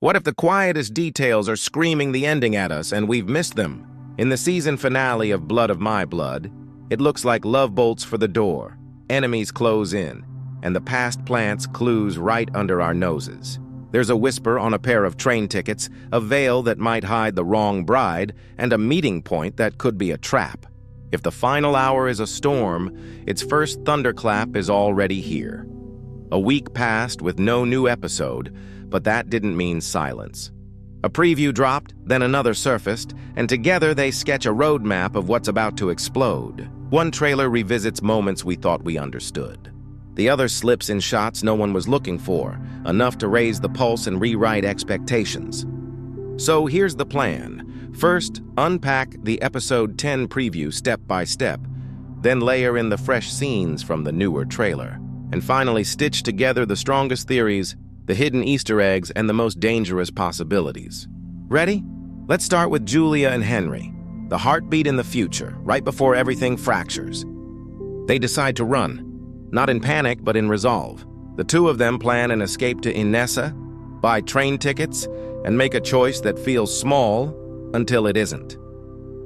What if the quietest details are screaming the ending at us and we've missed them? In the season finale of Blood of My Blood, it looks like love bolts for the door, enemies close in, and the past plants clues right under our noses. There's a whisper on a pair of train tickets, a veil that might hide the wrong bride, and a meeting point that could be a trap. If the final hour is a storm, its first thunderclap is already here. A week passed with no new episode, but that didn't mean silence. A preview dropped, then another surfaced, and together they sketch a roadmap of what's about to explode. One trailer revisits moments we thought we understood. The other slips in shots no one was looking for, enough to raise the pulse and rewrite expectations. So here's the plan. First, unpack the episode 10 preview step by step, then layer in the fresh scenes from the newer trailer, and finally stitch together the strongest theories, the hidden Easter eggs, and the most dangerous possibilities. Ready? Let's start with Julia and Henry, the heartbeat in the future, right before everything fractures. They decide to run, not in panic, but in resolve. The two of them plan an escape to Inessa, buy train tickets, and make a choice that feels small until it isn't.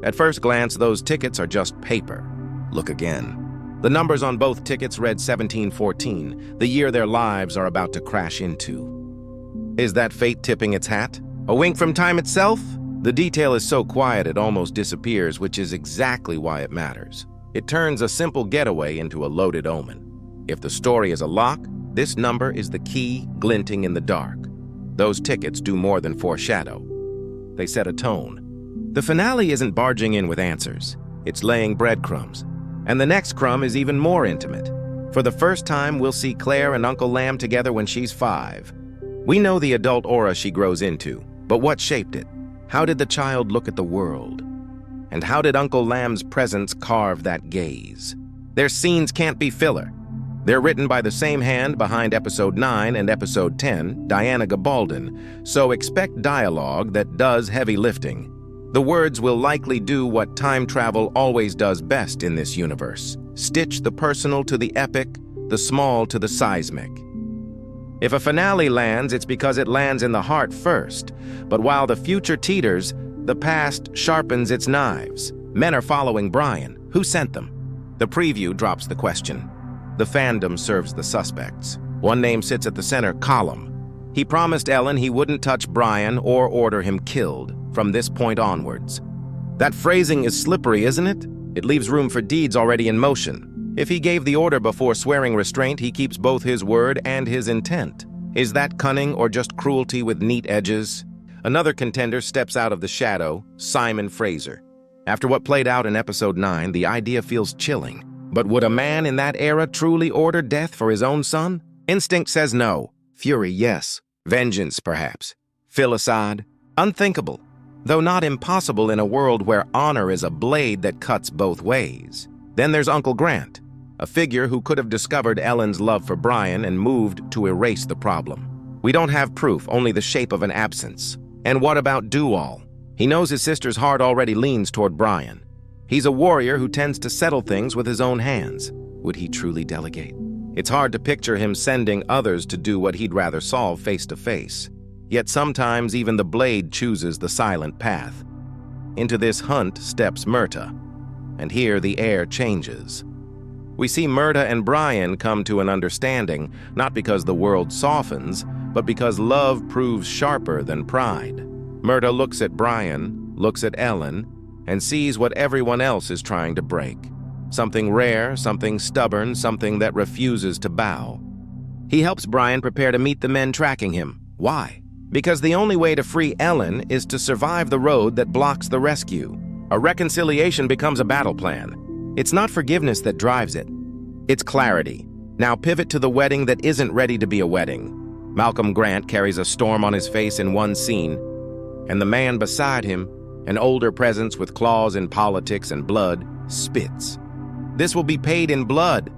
At first glance, those tickets are just paper. Look again. The numbers on both tickets read 1714, the year their lives are about to crash into. Is that fate tipping its hat? A wink from time itself? The detail is so quiet it almost disappears, which is exactly why it matters. It turns a simple getaway into a loaded omen. If the story is a lock, this number is the key glinting in the dark. Those tickets do more than foreshadow. They set a tone. The finale isn't barging in with answers. It's laying breadcrumbs. And the next crumb is even more intimate. For the first time, we'll see Claire and Uncle Lamb together when she's 5. We know the adult aura she grows into, but what shaped it? How did the child look at the world? And how did Uncle Lamb's presence carve that gaze? Their scenes can't be filler. They're written by the same hand behind Episode 9 and Episode 10, Diana Gabaldon, so expect dialogue that does heavy lifting. The words will likely do what time travel always does best in this universe: stitch the personal to the epic, the small to the seismic. If a finale lands, it's because it lands in the heart first. But while the future teeters, the past sharpens its knives. Men are following Brian. Who sent them? The preview drops the question. The fandom serves the suspects. One name sits at the center column. He promised Ellen he wouldn't touch Brian or order him killed from this point onwards. That phrasing is slippery, isn't it? It leaves room for deeds already in motion. If he gave the order before swearing restraint, he keeps both his word and his intent. Is that cunning or just cruelty with neat edges? Another contender steps out of the shadow, Simon Fraser. After what played out in Episode 9, the idea feels chilling. But would a man in that era truly order death for his own son? Instinct says no. Fury, yes. Vengeance, perhaps. Filicide? Unthinkable. Though not impossible in a world where honor is a blade that cuts both ways. Then there's Uncle Grant, a figure who could have discovered Ellen's love for Brian and moved to erase the problem. We don't have proof, only the shape of an absence. And what about Duval? He knows his sister's heart already leans toward Brian. He's a warrior who tends to settle things with his own hands. Would he truly delegate? It's hard to picture him sending others to do what he'd rather solve face to face. Yet sometimes even the blade chooses the silent path. Into this hunt steps Myrta, and here the air changes. We see Myrta and Brian come to an understanding, not because the world softens, but because love proves sharper than pride. Myrta looks at Brian, looks at Ellen, and sees what everyone else is trying to break. Something rare, something stubborn, something that refuses to bow. He helps Brian prepare to meet the men tracking him. Why? Because the only way to free Ellen is to survive the road that blocks the rescue. A reconciliation becomes a battle plan. It's not forgiveness that drives it. It's clarity. Now pivot to the wedding that isn't ready to be a wedding. Malcolm Grant carries a storm on his face in one scene, and the man beside him, an older presence with claws in politics and blood, spits. This will be paid in blood.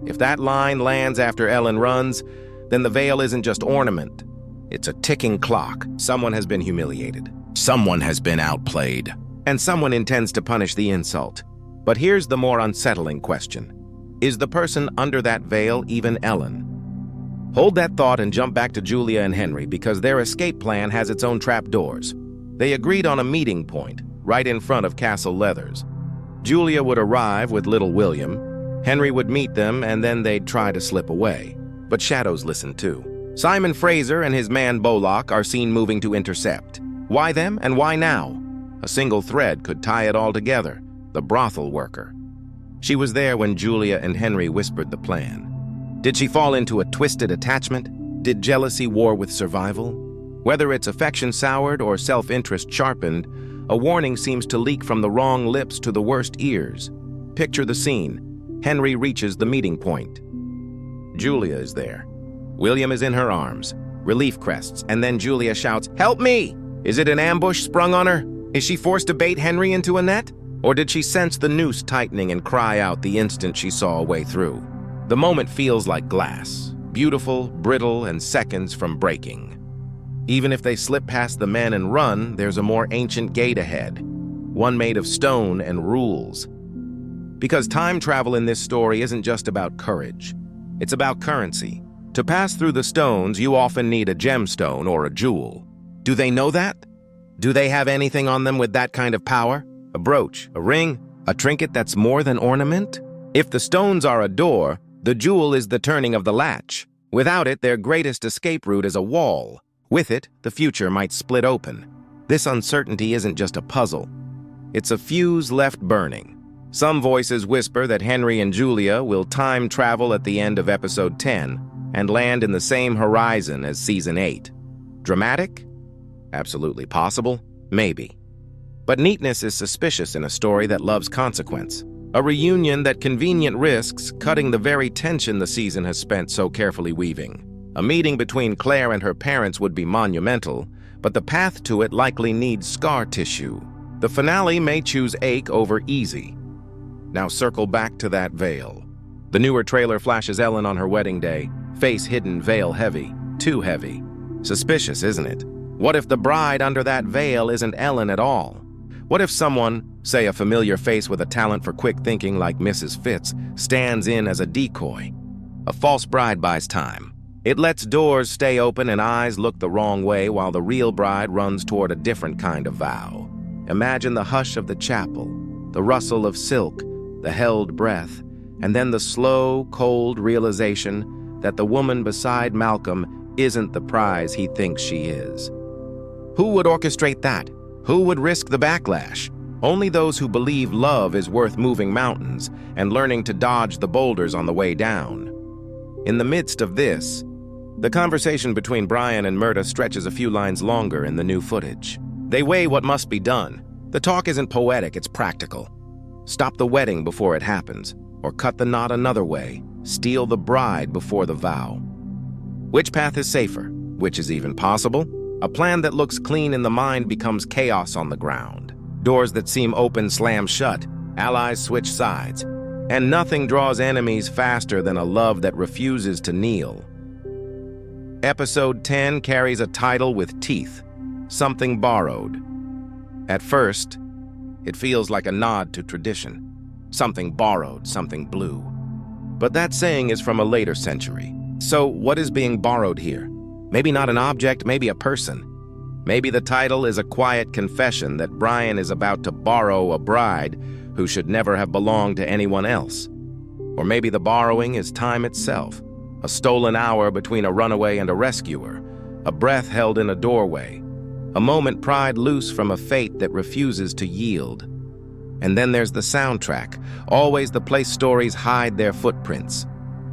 If that line lands after Ellen runs, then the veil isn't just ornament. It's a ticking clock. Someone has been humiliated. Someone has been outplayed. And someone intends to punish the insult. But here's the more unsettling question. Is the person under that veil even Ellen? Hold that thought and jump back to Julia and Henry because their escape plan has its own trapdoors. They agreed on a meeting point, right in front of Castle Leathers. Julia would arrive with little William, Henry would meet them, and then they'd try to slip away. But shadows listen too. Simon Fraser and his man Bullock are seen moving to intercept. Why them and why now? A single thread could tie it all together: the brothel worker. She was there when Julia and Henry whispered the plan. Did she fall into a twisted attachment? Did jealousy war with survival? Whether it's affection soured or self-interest sharpened, a warning seems to leak from the wrong lips to the worst ears. Picture the scene. Henry reaches the meeting point. Julia is there. William is in her arms. Relief crests, and then Julia shouts, "Help me!" Is it an ambush sprung on her? Is she forced to bait Henry into a net? Or did she sense the noose tightening and cry out the instant she saw a way through? The moment feels like glass, beautiful, brittle, and seconds from breaking. Even if they slip past the men and run, there's a more ancient gate ahead, one made of stone and rules. Because time travel in this story isn't just about courage. It's about currency. To pass through the stones, you often need a gemstone or a jewel. Do they know that? Do they have anything on them with that kind of power? A brooch, a ring, a trinket that's more than ornament? If the stones are a door, the jewel is the turning of the latch. Without it, their greatest escape route is a wall. With it, the future might split open. This uncertainty isn't just a puzzle. It's a fuse left burning. Some voices whisper that Henry and Julia will time travel at the end of episode 10 and land in the same horizon as season 8. Dramatic? Absolutely possible? Maybe. But neatness is suspicious in a story that loves consequence. A reunion that convenient risks cutting the very tension the season has spent so carefully weaving. A meeting between Claire and her parents would be monumental, but the path to it likely needs scar tissue. The finale may choose ache over easy. Now circle back to that veil. The newer trailer flashes Ellen on her wedding day, face hidden, veil heavy, too heavy. Suspicious, isn't it? What if the bride under that veil isn't Ellen at all? What if someone, say a familiar face with a talent for quick thinking like Mrs. Fitz, stands in as a decoy? A false bride buys time. It lets doors stay open and eyes look the wrong way while the real bride runs toward a different kind of vow. Imagine the hush of the chapel, the rustle of silk, the held breath, and then the slow, cold realization that the woman beside Malcolm isn't the prize he thinks she is. Who would orchestrate that? Who would risk the backlash? Only those who believe love is worth moving mountains and learning to dodge the boulders on the way down. In the midst of this, the conversation between Brian and Myrta stretches a few lines longer in the new footage. They weigh what must be done. The talk isn't poetic, it's practical. Stop the wedding before it happens, or cut the knot another way. Steal the bride before the vow. Which path is safer? Which is even possible? A plan that looks clean in the mind becomes chaos on the ground. Doors that seem open slam shut, allies switch sides, and nothing draws enemies faster than a love that refuses to kneel. Episode 10 carries a title with teeth, Something Borrowed. At first, it feels like a nod to tradition. Something borrowed, something blue. But that saying is from a later century. So what is being borrowed here? Maybe not an object, maybe a person. Maybe the title is a quiet confession that Brian is about to borrow a bride who should never have belonged to anyone else. Or maybe the borrowing is time itself, a stolen hour between a runaway and a rescuer, a breath held in a doorway, a moment pried loose from a fate that refuses to yield. And then there's the soundtrack, always the place stories hide their footprints.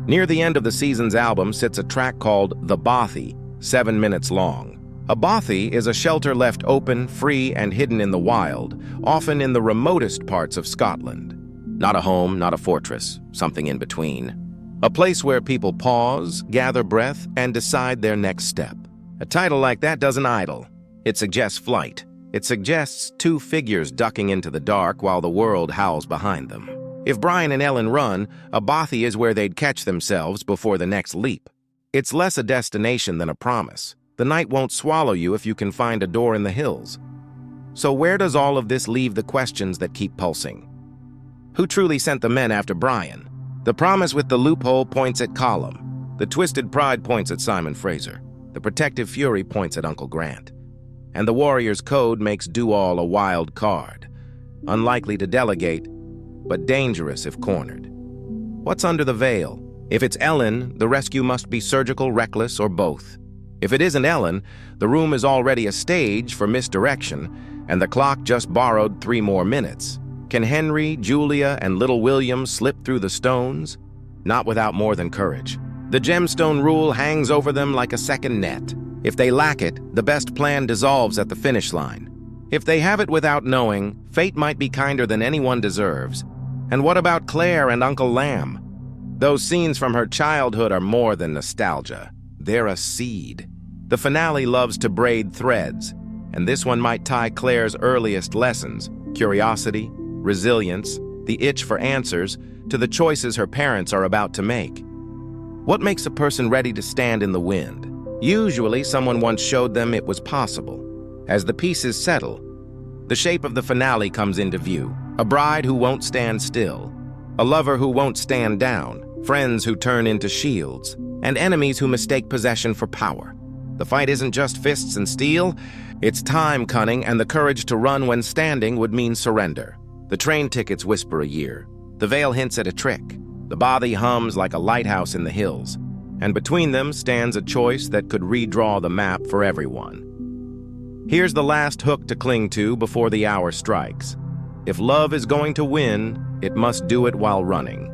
Near the end of the season's album sits a track called The Bothy, 7 minutes long. A bothy is a shelter left open, free, and hidden in the wild, often in the remotest parts of Scotland. Not a home, not a fortress, something in between. A place where people pause, gather breath, and decide their next step. A title like that doesn't idle. It suggests flight. It suggests two figures ducking into the dark while the world howls behind them. If Brian and Ellen run, a bothy is where they'd catch themselves before the next leap. It's less a destination than a promise. The night won't swallow you if you can find a door in the hills. So where does all of this leave the questions that keep pulsing? Who truly sent the men after Brian? The promise with the loophole points at Colum. The twisted pride points at Simon Fraser. The protective fury points at Uncle Grant. And the warrior's code makes do-all a wild card. Unlikely to delegate, but dangerous if cornered. What's under the veil? If it's Ellen, the rescue must be surgical, reckless, or both. If it isn't Ellen, the room is already a stage for misdirection, and the clock just borrowed 3 more minutes. Can Henry, Julia, and little William slip through the stones? Not without more than courage. The gemstone rule hangs over them like a second net. If they lack it, the best plan dissolves at the finish line. If they have it without knowing, fate might be kinder than anyone deserves. And what about Claire and Uncle Lamb? Those scenes from her childhood are more than nostalgia. They're a seed. The finale loves to braid threads, and this one might tie Claire's earliest lessons, curiosity, resilience, the itch for answers, to the choices her parents are about to make. What makes a person ready to stand in the wind? Usually, someone once showed them it was possible. As the pieces settle, the shape of the finale comes into view. A bride who won't stand still, a lover who won't stand down, friends who turn into shields, and enemies who mistake possession for power. The fight isn't just fists and steel, it's time, cunning, and the courage to run when standing would mean surrender. The train tickets whisper a year. The veil hints at a trick. The body hums like a lighthouse in the hills. And between them stands a choice that could redraw the map for everyone. Here's the last hook to cling to before the hour strikes. If love is going to win, it must do it while running.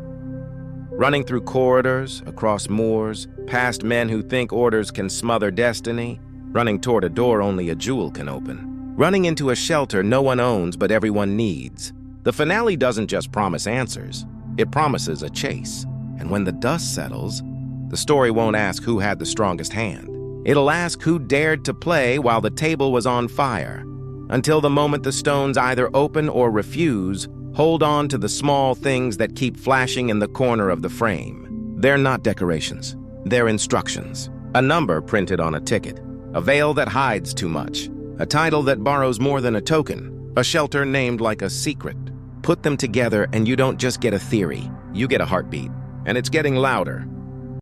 Running through corridors, across moors, past men who think orders can smother destiny, running toward a door only a jewel can open. Running into a shelter no one owns but everyone needs. The finale doesn't just promise answers, it promises a chase. And when the dust settles, the story won't ask who had the strongest hand. It'll ask who dared to play while the table was on fire. Until the moment the stones either open or refuse, hold on to the small things that keep flashing in the corner of the frame. They're not decorations. They're instructions. A number printed on a ticket. A veil that hides too much. A title that borrows more than a token. A shelter named like a secret. Put them together and you don't just get a theory. You get a heartbeat. And it's getting louder.